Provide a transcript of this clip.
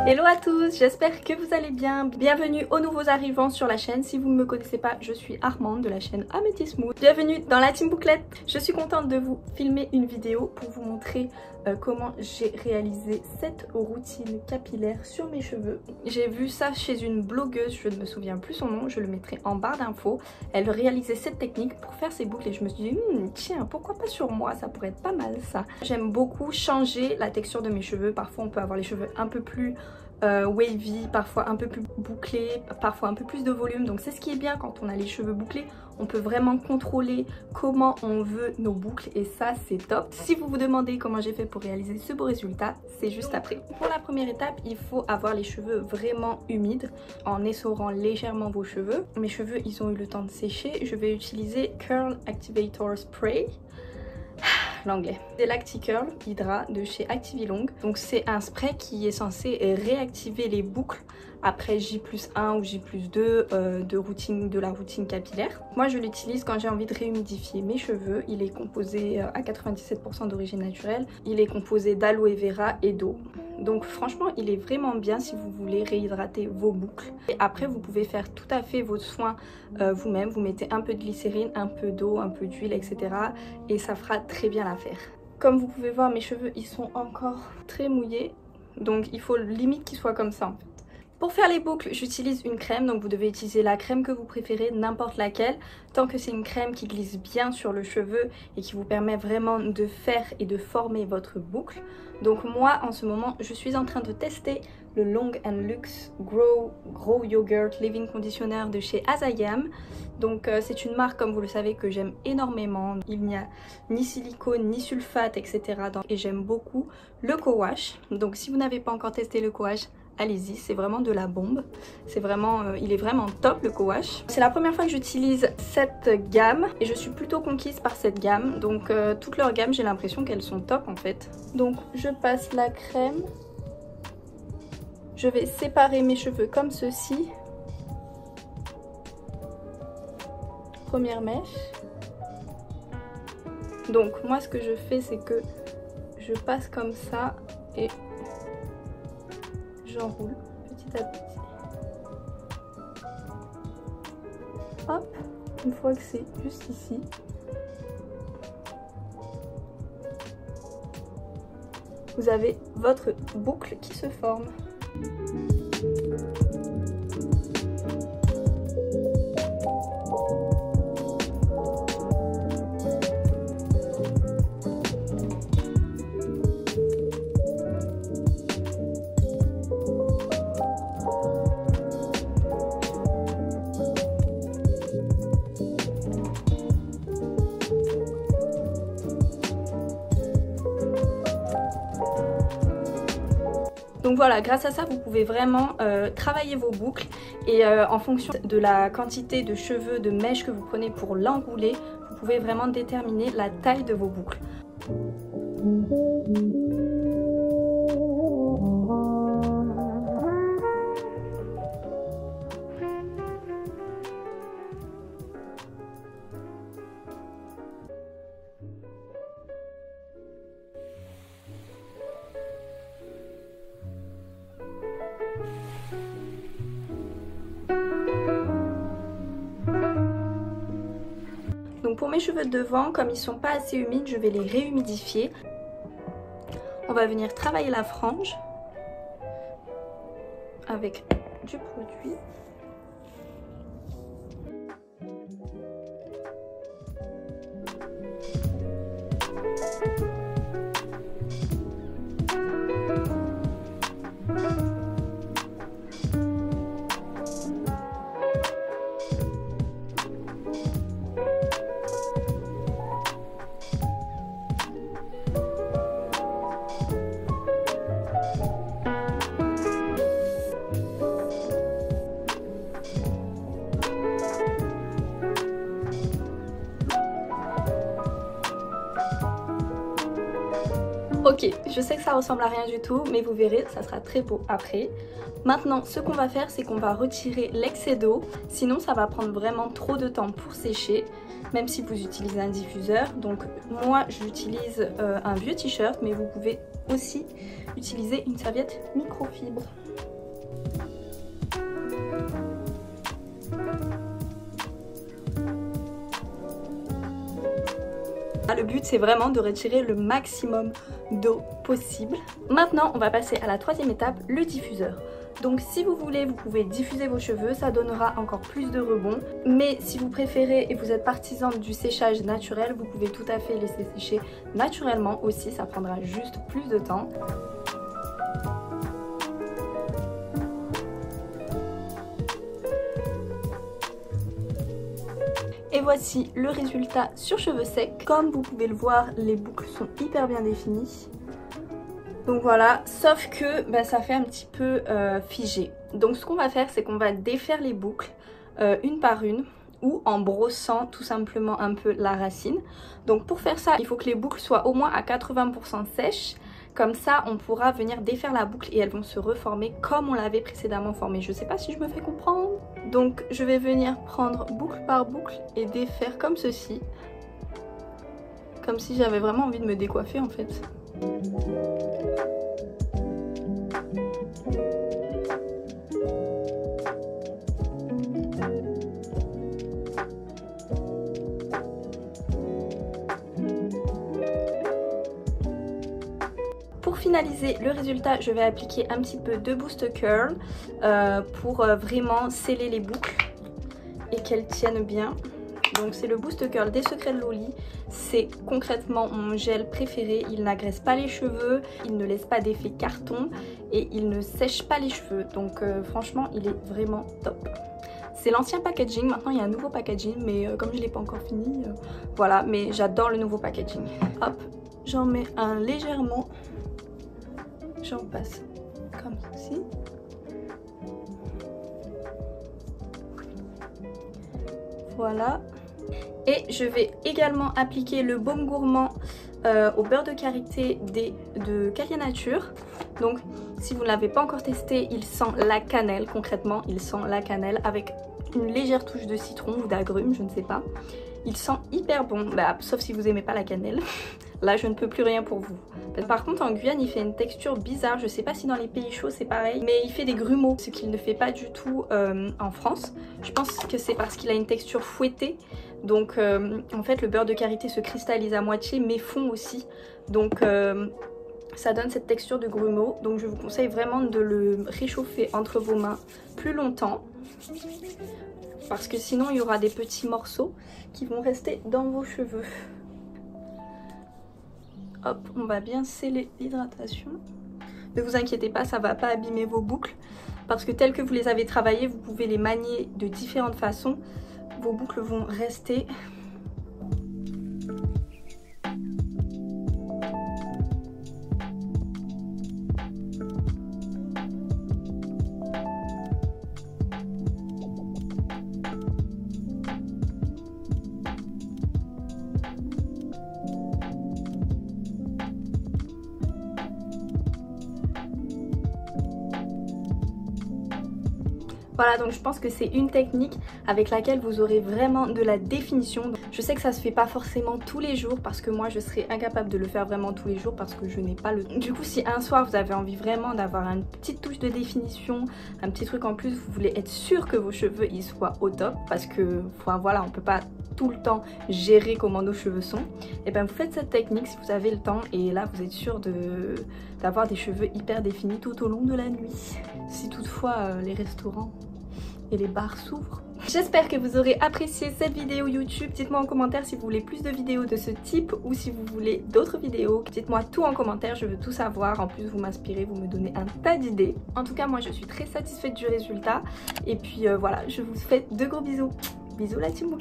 Hello à tous, j'espère que vous allez bien. Bienvenue aux nouveaux arrivants sur la chaîne. Si vous ne me connaissez pas, je suis Armande de la chaîne Amethyst Mood. Bienvenue dans la team bouclette. Je suis contente de vous filmer une vidéo pour vous montrer comment j'ai réalisé cette routine capillaire sur mes cheveux. J'ai vu ça chez une blogueuse, je ne me souviens plus son nom, je le mettrai en barre d'infos. Elle réalisait cette technique pour faire ses boucles et je me suis dit tiens, pourquoi pas sur moi, ça pourrait être pas mal ça. J'aime beaucoup changer la texture de mes cheveux. Parfois on peut avoir les cheveux un peu plus wavy, parfois un peu plus bouclés, parfois un peu plus de volume. Donc c'est ce qui est bien quand on a les cheveux bouclés, on peut vraiment contrôler comment on veut nos boucles et ça c'est top. Si vous vous demandez comment j'ai fait pour réaliser ce beau résultat, c'est juste après. Pour la première étape, il faut avoir les cheveux vraiment humides en essorant légèrement vos cheveux. Mes cheveux ils ont eu le temps de sécher. Je vais utiliser Curl Activator Spray. L'anglais. C'est l'Acti-Curl Hydra de chez Activilong. Donc c'est un spray qui est censé réactiver les boucles après J+1 ou J+2 de la routine capillaire. Moi je l'utilise quand j'ai envie de réhumidifier mes cheveux. Il est composé à 97% d'origine naturelle. Il est composé d'aloe vera et d'eau. Donc franchement il est vraiment bien si vous voulez réhydrater vos boucles. Et après vous pouvez faire tout à fait vos soins vous-même. Vous mettez un peu de glycérine, un peu d'eau, un peu d'huile, etc. Et ça fera très bien l'affaire. Comme vous pouvez voir, mes cheveux ils sont encore très mouillés. Donc il faut limite qu'ils soient comme ça en fait. Pour faire les boucles, j'utilise une crème, donc vous devez utiliser la crème que vous préférez, n'importe laquelle, tant que c'est une crème qui glisse bien sur le cheveu et qui vous permet vraiment de faire et de former votre boucle. Donc moi, en ce moment, je suis en train de tester le Long & Luxe Grow Yogurt Leave-In Conditioner de chez Azayam. Donc c'est une marque, comme vous le savez, que j'aime énormément. Il n'y a ni silicone, ni sulfate, etc. Et j'aime beaucoup le co-wash. Donc si vous n'avez pas encore testé le co-wash, allez-y, c'est vraiment de la bombe. C'est vraiment, il est vraiment top le co-wash. C'est la première fois que j'utilise cette gamme et je suis plutôt conquise par cette gamme. Donc toute leur gamme, j'ai l'impression qu'elles sont top en fait. Donc je passe la crème. Je vais séparer mes cheveux comme ceci. Première mèche. Donc moi ce que je fais c'est que je passe comme ça et j'enroule petit à petit. Hop, une fois que c'est juste ici. Vous avez votre boucle qui se forme. Donc voilà, grâce à ça, vous pouvez vraiment travailler vos boucles et en fonction de la quantité de cheveux, de mèches que vous prenez pour l'enrouler, vous pouvez vraiment déterminer la taille de vos boucles. Donc pour mes cheveux de devant, comme ils sont pas assez humides, je vais les réhumidifier. On va venir travailler la frange avec du produit. Ok, je sais que ça ressemble à rien du tout, mais vous verrez, ça sera très beau après. Maintenant, ce qu'on va faire, c'est qu'on va retirer l'excès d'eau, sinon ça va prendre vraiment trop de temps pour sécher. même si vous utilisez un diffuseur. Donc moi j'utilise un vieux t-shirt, mais vous pouvez aussi utiliser une serviette microfibre. Le but c'est vraiment de retirer le maximum d'eau possible. Maintenant on va passer à la troisième étape, le diffuseur. Donc si vous voulez, vous pouvez diffuser vos cheveux, ça donnera encore plus de rebond. Mais si vous préférez et vous êtes partisan du séchage naturel, vous pouvez tout à fait laisser sécher naturellement aussi, ça prendra juste plus de temps. Et voici le résultat sur cheveux secs. Comme vous pouvez le voir, les boucles sont hyper bien définies. Donc voilà, sauf que ça fait un petit peu figé. Donc ce qu'on va faire, c'est qu'on va défaire les boucles une par une ou en brossant tout simplement un peu la racine. Donc pour faire ça, il faut que les boucles soient au moins à 80% sèches. Comme ça, on pourra venir défaire la boucle et elles vont se reformer comme on l'avait précédemment formée. Je sais pas si je me fais comprendre. Donc je vais venir prendre boucle par boucle et défaire comme ceci. Comme si j'avais vraiment envie de me décoiffer en fait. Pour finaliser le résultat, je vais appliquer un petit peu de Boost Curl pour vraiment sceller les boucles et qu'elles tiennent bien. Donc c'est le Boost Curl des Secrets de Loli. C'est concrètement mon gel préféré. Il n'agresse pas les cheveux, il ne laisse pas d'effet carton et il ne sèche pas les cheveux. Donc franchement, il est vraiment top. C'est l'ancien packaging, maintenant il y a un nouveau packaging, mais comme je ne l'ai pas encore fini, voilà. Mais j'adore le nouveau packaging. Hop, j'en mets un légèrement. J'en passe comme ceci. Voilà. Et je vais également appliquer le baume gourmand au beurre de karité de Calia Nature. Donc si vous ne l'avez pas encore testé, il sent la cannelle, concrètement il sent la cannelle avec une légère touche de citron ou d'agrumes, je ne sais pas. Il sent hyper bon, sauf si vous aimez pas la cannelle. Là je ne peux plus rien pour vous. Par contre en Guyane il fait une texture bizarre, je sais pas si dans les pays chauds c'est pareil, mais il fait des grumeaux, ce qu'il ne fait pas du tout en France. Je pense que c'est parce qu'il a une texture fouettée, donc en fait le beurre de karité se cristallise à moitié mais fond aussi, donc ça donne cette texture de grumeaux. Donc je vous conseille vraiment de le réchauffer entre vos mains plus longtemps, parce que sinon il y aura des petits morceaux qui vont rester dans vos cheveux. Hop, on va bien sceller l'hydratation. Ne vous inquiétez pas, ça va pas abîmer vos boucles, parce que telles que vous les avez travaillées, vous pouvez les manier de différentes façons. Vos boucles vont rester. Voilà, donc je pense que c'est une technique avec laquelle vous aurez vraiment de la définition. Je sais que ça se fait pas forcément tous les jours, parce que moi je serais incapable de le faire vraiment tous les jours parce que je n'ai pas le temps. Du coup, si un soir vous avez envie vraiment d'avoir une petite touche de définition, un petit truc en plus, vous voulez être sûr que vos cheveux ils soient au top, parce que enfin, voilà, on peut pas tout le temps gérer comment nos cheveux sont, et bien vous faites cette technique si vous avez le temps, et là vous êtes sûr d'avoir des cheveux hyper définis tout au long de la nuit, si toutefois les restaurants et les bars s'ouvrent. J'espère que vous aurez apprécié cette vidéo YouTube. Dites-moi en commentaire si vous voulez plus de vidéos de ce type ou si vous voulez d'autres vidéos. Dites-moi tout en commentaire, je veux tout savoir. En plus vous m'inspirez, vous me donnez un tas d'idées. En tout cas moi je suis très satisfaite du résultat. Et puis voilà, je vous fais de gros bisous. Bisous la team.